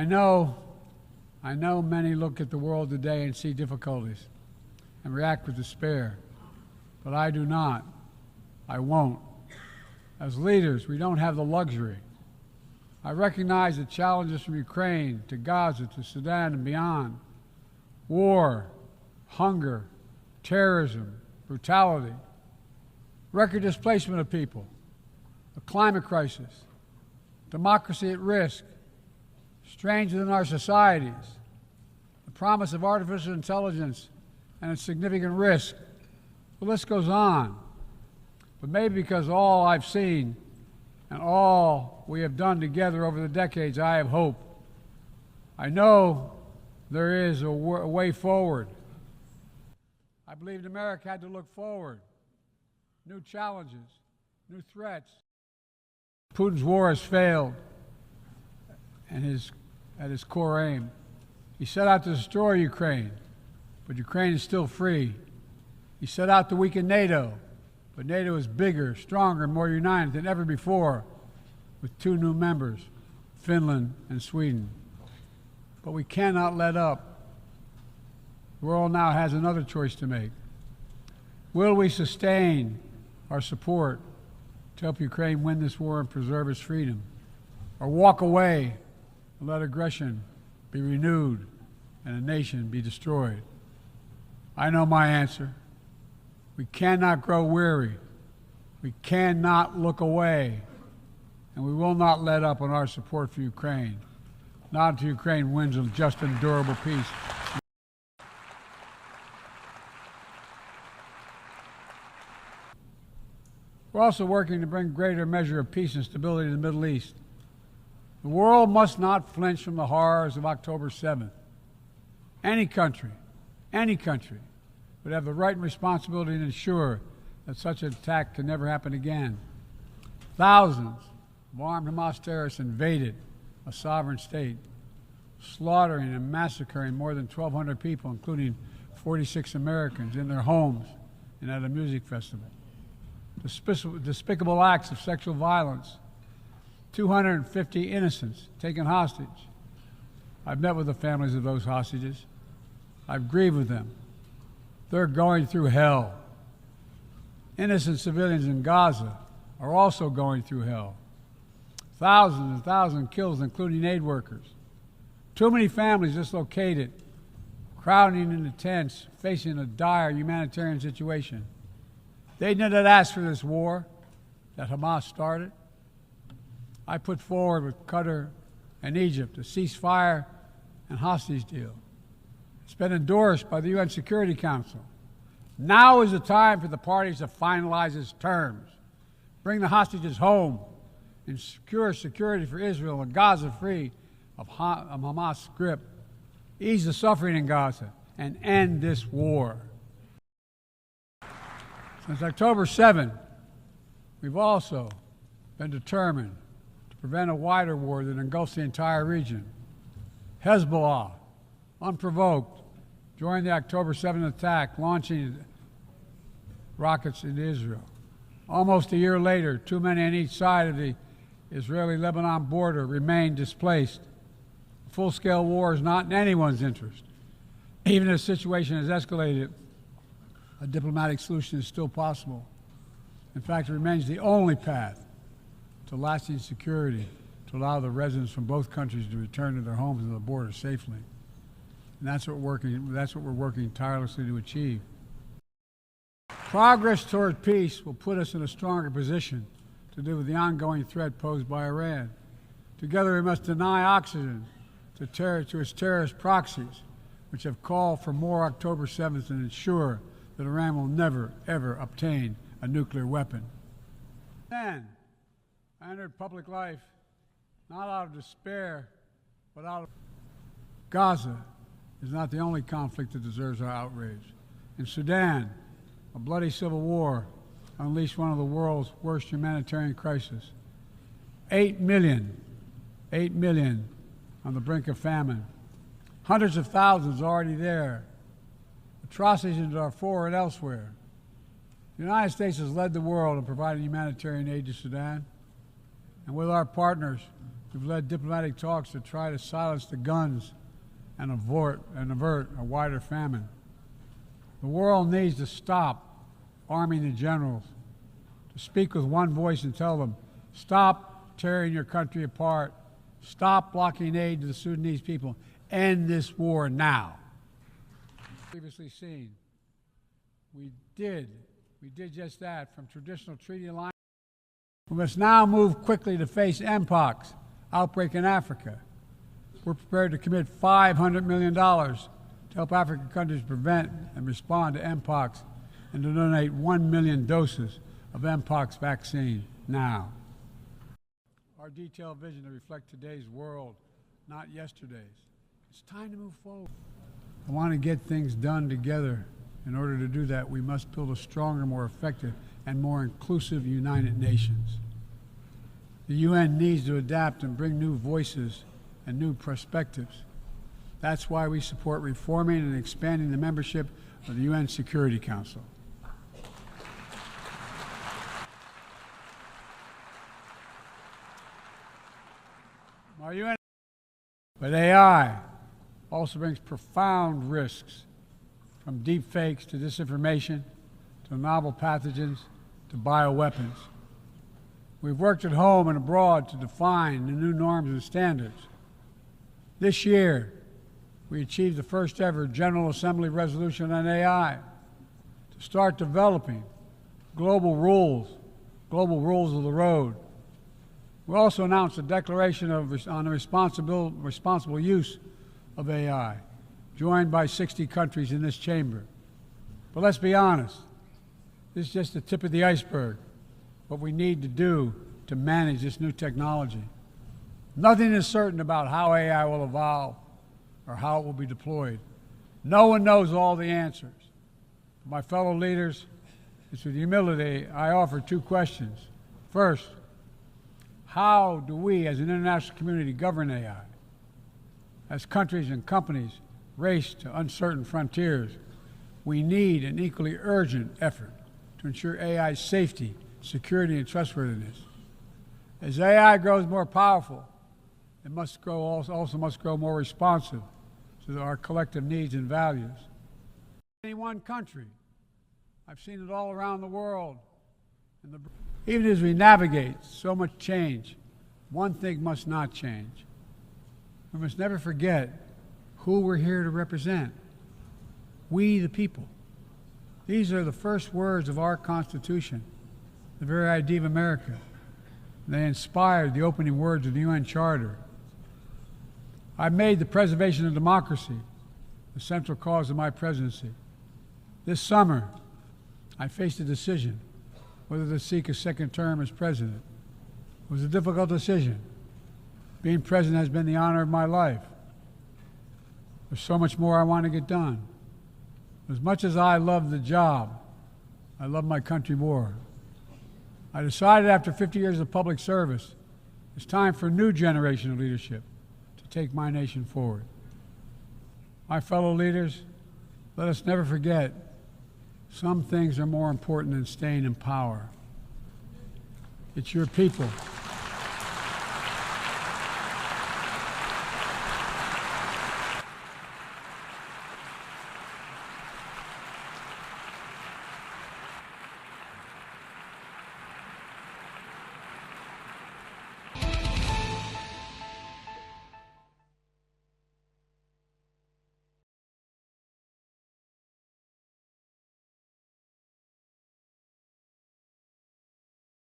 I know many look at the world today and see difficulties and react with despair, but I do not. I won't. As leaders, we don't have the luxury. I recognize the challenges from Ukraine to Gaza to Sudan and beyond. War, hunger, terrorism, brutality, record displacement of people, a climate crisis, democracy at risk, strains within our societies, the promise of artificial intelligence and its significant risk. The list goes on. But maybe because all I've seen and all we have done together over the decades, I have hope. I know there is a way forward. I believed America had to look forward. New challenges, new threats. Putin's war has failed and at his core aim. He set out to destroy Ukraine, but Ukraine is still free. He set out to weaken NATO, but NATO is bigger, stronger, and more united than ever before, with 2 new members, Finland and Sweden. But we cannot let up. The world now has another choice to make. Will we sustain our support to help Ukraine win this war and preserve its freedom, or walk away and let aggression be renewed and a nation be destroyed? I know my answer. We cannot grow weary. We cannot look away. And we will not let up on our support for Ukraine, not until Ukraine wins a just and durable peace. We're also working to bring greater measure of peace and stability to the Middle East. The world must not flinch from the horrors of October 7th. Any country would have the right and responsibility to ensure that such an attack can never happen again. Thousands of armed Hamas terrorists invaded a sovereign state, slaughtering and massacring more than 1,200 people, including 46 Americans, in their homes and at a music festival. Despicable acts of sexual violence, 250 innocents taken hostage. I've met with the families of those hostages. I've grieved with them. They're going through hell. Innocent civilians in Gaza are also going through hell. Thousands and thousands killed, including aid workers. Too many families dislocated, crowding into tents, facing a dire humanitarian situation. They did not ask for this war that Hamas started. I put forward with Qatar and Egypt a ceasefire and hostage deal. It's been endorsed by the UN Security Council. Now is the time for the parties to finalize its terms, bring the hostages home, and secure security for Israel and Gaza free of Hamas' grip, ease the suffering in Gaza, and end this war. Since October 7, we've also been determined to prevent a wider war that engulfs the entire region. Hezbollah, unprovoked, joined the October 7 attack, launching rockets into Israel. Almost a year later, too many on each side of the Israeli-Lebanon border remain displaced. A full-scale war is not in anyone's interest. Even if the situation has escalated, a diplomatic solution is still possible. In fact, it remains the only path to lasting security to allow the residents from both countries to return to their homes and the border safely. And that's what we're working tirelessly to achieve. Progress toward peace will put us in a stronger position to deal with the ongoing threat posed by Iran. Together we must deny oxygen to its terrorist proxies, which have called for more October 7th and ensure that Iran will never, ever obtain a nuclear weapon. Then, I entered public life not out of despair, but out of Gaza is not the only conflict that deserves our outrage. In Sudan, a bloody civil war unleashed one of the world's worst humanitarian crises. 8 million on the brink of famine. Hundreds of thousands already there. Atrocities in Darfur and elsewhere. The United States has led the world in providing humanitarian aid to Sudan. And with our partners, We've led diplomatic talks to try to silence the guns and avert a wider famine. The world needs to stop arming the generals, to speak with one voice and tell them, stop tearing your country apart, stop blocking aid to the Sudanese people, end this war now. Previously seen, we did just that. From traditional treaty alliance, we must now move quickly to face Mpox outbreak in Africa. We're prepared to commit $500 million to help African countries prevent and respond to Mpox and to donate 1 million doses of Mpox vaccine now. Our detailed vision to reflect today's world, not yesterday's. It's time to move forward. I want to get things done together. In order to do that, we must build a stronger, more effective, and more inclusive United Nations. The UN needs to adapt and bring new voices and new perspectives. That's why we support reforming and expanding the membership of the UN Security Council. But AI also brings profound risks, from deep fakes to disinformation, to novel pathogens, to bioweapons. We've worked at home and abroad to define the new norms and standards. This year, we achieved the first ever General Assembly resolution on AI to start developing global rules of the road. We also announced a declaration on the responsible use of AI, joined by 60 countries in this chamber. But let's be honest, this is just the tip of the iceberg, what we need to do to manage this new technology. Nothing is certain about how AI will evolve or how it will be deployed. No one knows all the answers. My fellow leaders, it's with humility I offer two questions. First, how do we as an international community govern AI? As countries and companies race to uncertain frontiers, we need an equally urgent effort to ensure AI's safety, security, and trustworthiness. As AI grows more powerful, it also must grow more responsive to our collective needs and values. In one country, I've seen it all around the world. Even as we navigate so much change, one thing must not change. We must never forget who we're here to represent. We, the people. These are the first words of our Constitution, the very idea of America. They inspired the opening words of the UN Charter. I made the preservation of democracy the central cause of my presidency. This summer, I faced a decision whether to seek a second term as president. It was a difficult decision. Being president has been the honor of my life. There's so much more I want to get done. As much as I love the job, I love my country more. I decided after 50 years of public service, it's time for a new generation of leadership to take my nation forward. My fellow leaders, let us never forget, some things are more important than staying in power. It's your people.